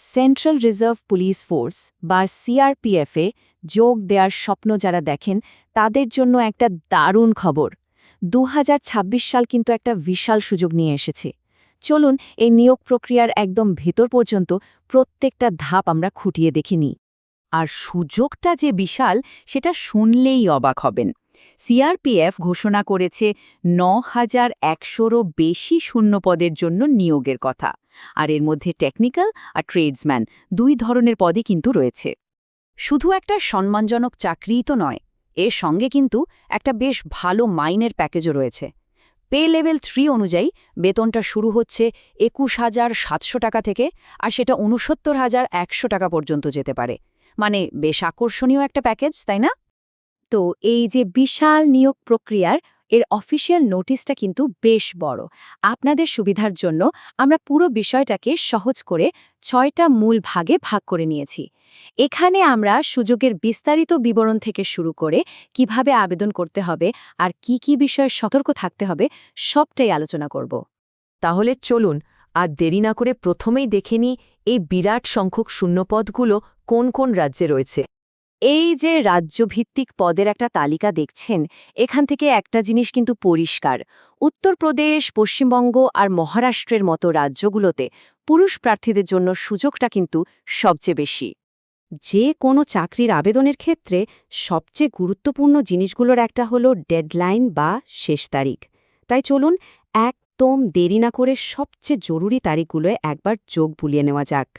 Central reserve police force বা সিআরপিএফে যোগ দেওয়ার স্বপ্ন যারা দেখেন তাদের জন্য একটা দারুণ খবর। ২০২৬ সাল কিন্তু একটা বিশাল সুযোগ নিয়ে এসেছে। চলুন এই নিয়োগ প্রক্রিয়ার একদম ভেতর পর্যন্ত প্রত্যেকটা ধাপ আমরা খুঁটিয়ে দেখে নিই। আর সুযোগটা যে বিশাল সেটা শুনলেই অবাক হবেন। সিআরপিএফ ঘোষণা করেছে ৯,১০০রও বেশি শূন্যপদের জন্য নিয়োগের কথা, আর এর মধ্যে টেকনিক্যাল আর ট্রেডসম্যান দুই ধরনের পদই কিন্তু রয়েছে। শুধু একটা সম্মানজনক চাকরিই তো নয়, এর সঙ্গে কিন্তু একটা বেশ ভালো মাইনের প্যাকেজও রয়েছে। পে লেভেল 3 অনুযায়ী বেতনটা শুরু হচ্ছে ২১,৭০০ টাকা থেকে, আর সেটা ৬৯,১০০ টাকা পর্যন্ত যেতে পারে। মানে বেশ আকর্ষণীয় একটা প্যাকেজ, তাই না? তো এই যে বিশাল নিয়োগ প্রক্রিয়ার এর অফিসিয়াল নোটিশটা কিন্তু বেশ বড়। আপনাদের সুবিধার জন্য আমরা পুরো বিষয়টাকে সহজ করে ৬টা মূল ভাগে ভাগ করে নিয়েছি। এখানে আমরা সুযোগের বিস্তারিত বিবরণ থেকে শুরু করে কিভাবে আবেদন করতে হবে আর কি কি বিষয়ে সতর্ক থাকতে হবে সবটাই আলোচনা করব। তাহলে চলুন আর দেরি না করে প্রথমেই দেখে নিই এই বিরাট সংখ্যক শূন্যপদগুলো কোন কোন রাজ্যে রয়েছে। এই যে রাজ্যভিত্তিক পদের একটা তালিকা দেখছেন, এখান থেকে একটা জিনিস কিন্তু পরিষ্কার। উত্তরপ্রদেশ, পশ্চিমবঙ্গ আর মহারাষ্ট্রের মতো রাজ্যগুলোতে পুরুষ প্রার্থীদের জন্য সুযোগটা কিন্তু সবচেয়ে বেশি। যে কোনো চাকরির আবেদনের ক্ষেত্রে সবচেয়ে গুরুত্বপূর্ণ জিনিসগুলোর একটা হলো ডেডলাইন বা শেষ তারিখ। তাই চলুন একদম দেরি না করে সবচেয়ে জরুরি তারিখগুলোয় একবার চোখ বুলিয়ে নেওয়া যাক।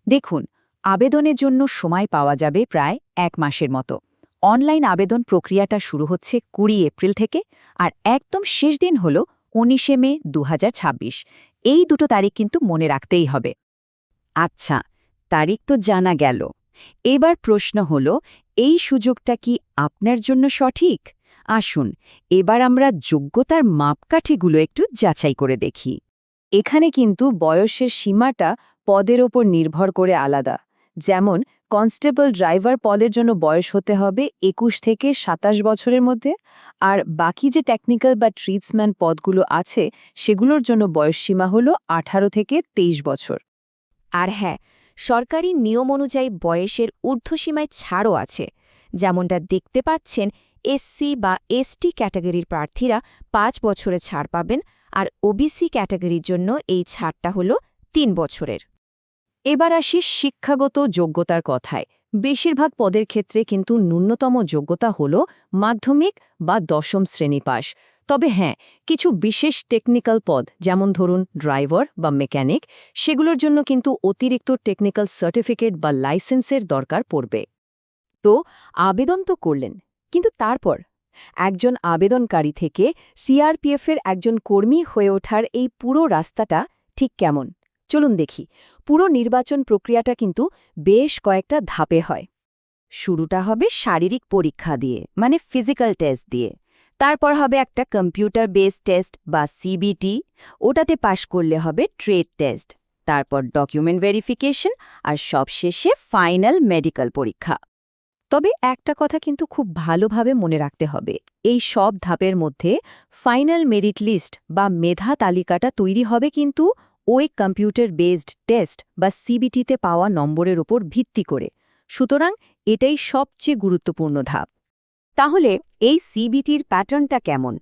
দেখুন, আবেদনের জন্য সময় পাওয়া যাবে প্রায় ১ মাসের মতো। অনলাইন আবেদন প্রক্রিয়াটা শুরু হচ্ছে ২০ এপ্রিল থেকে, আর একদম শেষ দিন হল ১৯ মে ২০২৬। এই দুটো তারিখ কিন্তু মনে রাখতেই হবে। আচ্ছা, তারিখ তো জানা গেল। এবার প্রশ্ন হল, এই সুযোগটা কি আপনার জন্য সঠিক? আসুন এবার আমরা যোগ্যতার মাপকাঠিগুলো একটু যাচাই করে দেখি। এখানে কিন্তু বয়সের সীমাটা পদের ওপর নির্ভর করে আলাদা। যেমন কনস্টেবল ড্রাইভার পদের জন্য বয়স হতে হবে ২১ থেকে ২৭ বছরের মধ্যে, আর বাকি যে টেকনিক্যাল বা ট্রিটসম্যান পদগুলো আছে সেগুলোর জন্য বয়সসীমা হল ১৮ থেকে ২৩ বছর। আর হ্যাঁ, সরকারি নিয়ম অনুযায়ী বয়সের ঊর্ধ্বসীমায় ছাড়ও আছে। যেমনটা দেখতে পাচ্ছেন, এসসি বা এসটি ক্যাটাগরির প্রার্থীরা ৫ বছরে ছাড় পাবেন, আর ওবিসি ক্যাটাগরির জন্য এই ছাড়টা হল ৩ বছরের। এবার আসি শিক্ষাগত যোগ্যতার কথায়। বেশিরভাগ পদের ক্ষেত্রে কিন্তু ন্যূনতম যোগ্যতা হল মাধ্যমিক বা ১০ম শ্রেণী পাস। তবে হ্যাঁ, কিছু বিশেষ টেকনিক্যাল পদ যেমন ধরুন ড্রাইভার বা মেকানিক, সেগুলোর জন্য কিন্তু অতিরিক্ত টেকনিক্যাল সার্টিফিকেট বা লাইসেন্সের দরকার পড়বে। তো আবেদন তো করলেন, কিন্তু তারপর একজন আবেদনকারী থেকে সিআরপিএফের একজন কর্মী হয়ে ওঠার এই পুরো রাস্তাটা ঠিক কেমন? চলুন দেখি। পুরো নির্বাচন প্রক্রিয়াটা কিন্তু বেশ কয়েকটা ধাপে হয়। শুরুটা হবে শারীরিক পরীক্ষা দিয়ে, মানে ফিজিক্যাল টেস্ট দিয়ে। তারপর হবে একটা কম্পিউটার বেসড টেস্ট বা সিবিটি, ওটাতে পাশ করলে হবে ট্রেড টেস্ট। তারপর ডকুমেন্ট ভেরিফিকেশন, আর সবশেষে ফাইনাল মেডিকেল পরীক্ষা। তবে একটা কথা কিন্তু খুব ভালোভাবে মনে রাখতে হবে, এই সব ধাপের মধ্যে ফাইনাল মেরিট লিস্ট বা মেধা তালিকাটা তৈরি হবে কিন্তু ওই কম্পিউটার বেসড টেস্ট বা সিবিটিতে পাওয়া নম্বরের ওপর ভিত্তি করে। সুতরাং এটাই সবচেয়ে গুরুত্বপূর্ণ ধাপ। তাহলে এই সিবিটির প্যাটার্নটা কেমন?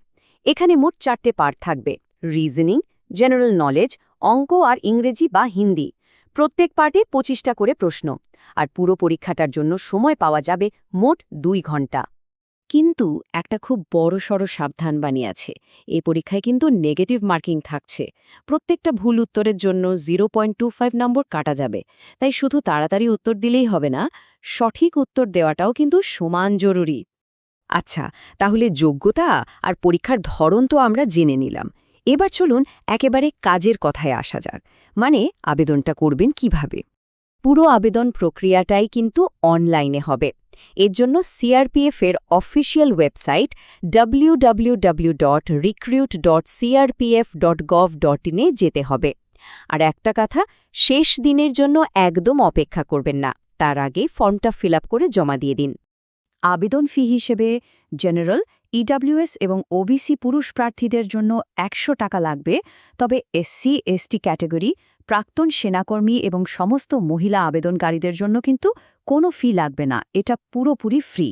এখানে মোট 4টে পার্ট থাকবে: রিজনিং, জেনারেল নলেজ, অঙ্ক আর ইংরেজি বা হিন্দি। প্রত্যেক পার্টে ২৫টা করে প্রশ্ন, আর পুরো পরীক্ষাটার জন্য সময় পাওয়া যাবে মোট ২ ঘন্টা। কিন্তু একটা খুব বড়সড় সাবধানবাণী আছে। এই পরীক্ষায় কিন্তু নেগেটিভ মার্কিং থাকছে। প্রত্যেকটা ভুল উত্তরের জন্য 0.25 নম্বর কাটা যাবে। তাই শুধু তাড়াতাড়ি উত্তর দিলেই হবে না, সঠিক উত্তর দেওয়াটাও কিন্তু সমান জরুরি। আচ্ছা, তাহলে যোগ্যতা আর পরীক্ষার ধরন তো আমরা জেনে নিলাম। এবার চলুন একেবারে কাজের কথায় আসা যাক। মানে আবেদনটা করবেন কিভাবে? পুরো আবেদন প্রক্রিয়াটাই কিন্তু অনলাইনে হবে। এর জন্য সিআরপিএফের অফিসিয়াল ওয়েবসাইট www.recruit.crpf.gov.in এ যেতে হবে। আর একটা কথা, শেষ দিনের জন্য একদম অপেক্ষা করবেন না, তার আগে ফর্মটা ফিল আপ করে জমা দিয়ে দিন। আবেদন ফি হিসেবে জেনারেল, ইডব্লিউএস এবং ওবিসি পুরুষ প্রার্থীদের জন্য ১০০ টাকা লাগবে, তবে এসসি এসটি ক্যাটাগরি, প্রাক্তন সেনাকর্মী এবং সমস্ত মহিলা আবেদনকারীদের জন্য কিন্তু কোনো ফি লাগবে না, এটা পুরোপুরি ফ্রি।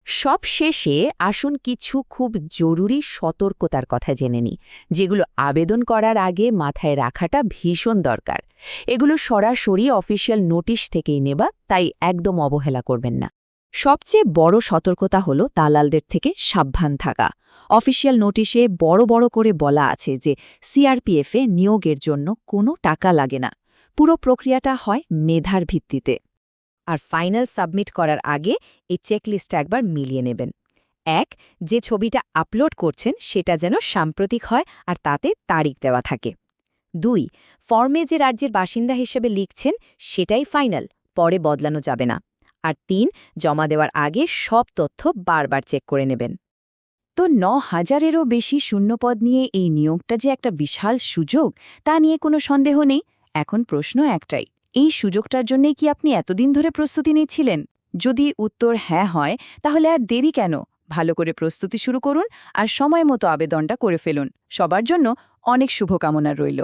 সব শেষে আসুন কিছু খুব জরুরি সতর্কতার কথা জেনে নিই, যেগুলো আবেদন করার আগে মাথায় রাখাটা ভীষণ দরকার। এগুলো সরাসরি অফিসিয়াল নোটিশ থেকেই নেবা, তাই একদম অবহেলা করবেন না। সবচেয়ে বড় সতর্কতা হলো দালালদের থেকে সাবধান থাকা। অফিসিয়াল নোটিশে বড় বড় করে বলা আছে যে সিআরপিএফে নিয়োগের জন্য কোনো টাকা লাগে না। পুরো প্রক্রিয়াটা হয় মেধার ভিত্তিতে। আর ফাইনাল সাবমিট করার আগে এই চেকলিস্টটা একবার মিলিয়ে নেবেন। ১. যে ছবিটা আপলোড করছেন সেটা যেন সাম্প্রতিক হয় আর তাতে তারিখ দেওয়া থাকে। ২. ফর্মে যে রাজ্যের বাসিন্দা হিসেবে লিখছেন সেটাই ফাইনাল, পরে বদলানো যাবে না। আর ৩. জমা দেওয়ার আগে সব তথ্য বারবার চেক করে নেবেন। তো ৯,০০০-এরও বেশি শূন্যপদ নিয়ে এই নিয়োগটা যে একটা বিশাল সুযোগ, তা নিয়ে কোনো সন্দেহ নেই। এখন প্রশ্ন একটাই, এই সুযোগটার জন্যে কি আপনি এতদিন ধরে প্রস্তুতি নিচ্ছিলেন? যদি উত্তর হ্যাঁ হয়, তাহলে আর দেরি কেন? ভালো করে প্রস্তুতি শুরু করুন আর সময় মতো আবেদনটা করে ফেলুন। সবার জন্য অনেক শুভকামনা রইল।